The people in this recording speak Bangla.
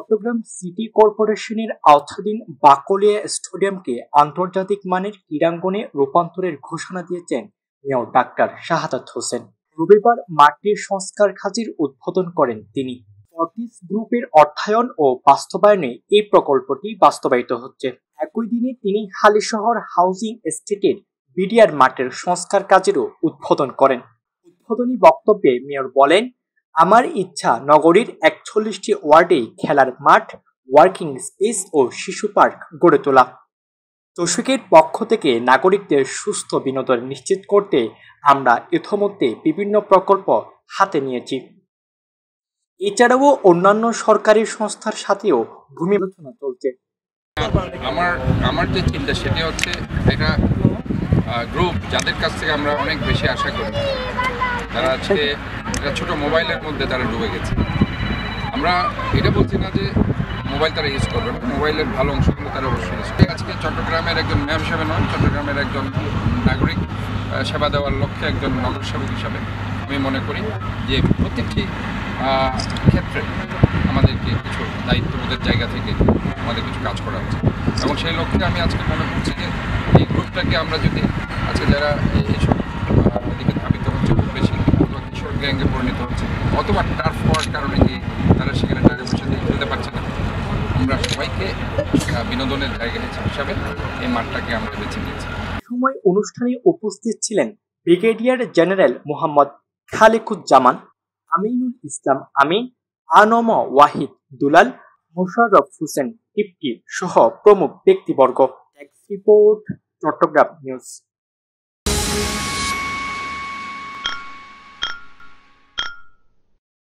চট্টগ্রাম সিটি কর্পোরেশনের আওতাধীন বাকলিয়া স্টেডিয়ামকে আন্তর্জাতিক মানের ক্রীড়াঙ্গনে রূপান্তরের ঘোষণা দিয়েছেন মেয়র ডাক্তার শাহাদাত হোসেন। রবিবার মাঠটির সংস্কার কাজের উদ্বোধন করেন তিনি। ফর্টিস গ্রুপের অর্থায়ন ও বাস্তবায়নে এই প্রকল্পটি বাস্তবায়িত হচ্ছে। একই দিনে তিনি হালিশহর হাউজিং এস্টেটের বিডিআর মাঠের সংস্কার কাজেরও উদ্বোধন করেন। উদ্বোধনী বক্তব্যে মেয়র বলেন, আমার ইচ্ছা নগরীর ৪১টি ওয়ার্ডে খেলার মাঠ, ওয়ার্কিং স্পেস ও শিশু পার্ক গড়ে তোলা। চষকের পক্ষ থেকে নাগরিকদের সুস্থ বিনোদন নিশ্চিত করতে আমরা ইতোমধ্যে বিভিন্ন প্রকল্প হাতে নিয়েছি। এছাড়াও অন্যান্য সরকারি সংস্থার সাথেও ভূমি আলোচনা চলছে। আমার যে চিন্তা সেটি হচ্ছে একটা গ্রুপ যাদের কাছ থেকে আমরা অনেক বেশি আশা করি, তারা আজকে একটা ছোটো মোবাইলের মধ্যে তারা ডুবে গেছে। আমরা এটা বলছি না যে মোবাইল তারা ইউজ করবে না, মোবাইলের ভালো অংশগুলো তারা অবশ্যই ইউজ করবে। আজকে চট্টগ্রামের একজন মেয়র হিসাবে নয়, চট্টগ্রামের একজন নাগরিক সেবা দেওয়ার লক্ষ্যে একজন নগর সেবক হিসাবে আমি মনে করি যে প্রত্যেকটি ক্ষেত্রে আমাদেরকে কিছু দায়িত্ববোধের জায়গা থেকে আমাদের কিছু কাজ করা উচিত এবং সেই লক্ষ্যে আমি আজকে মনে করছি যে এই গ্রুপটাকে আমরা যদি আজকে যারা এইসব দিকে ধাবিত হচ্ছে খুব বেশি অথবা কিশোর গ্যাঙ্গে পরিণত হচ্ছে অথবা টার্ফ হওয়ার কারণে কি তারা সেখানে টাকা পয়সা দিয়ে খেলতে পারছে না, আমরা সবাইকে বিনোদনের জায়গা হিসাবে এই মাঠটাকে আমরা বেছে নিয়েছি। সময় অনুষ্ঠানে উপস্থিত ছিলেন ব্রিগেডিয়ার জেনারেল মোহাম্মদ খালেকুজ্জামান, আমিনুল ইসলাম আমিন, আনম ওয়াহিদ দুলাল, মোশাররফ হোসেন টিপটি সহ প্রমুখ ব্যক্তিবর্গ। Report, Chattogram news.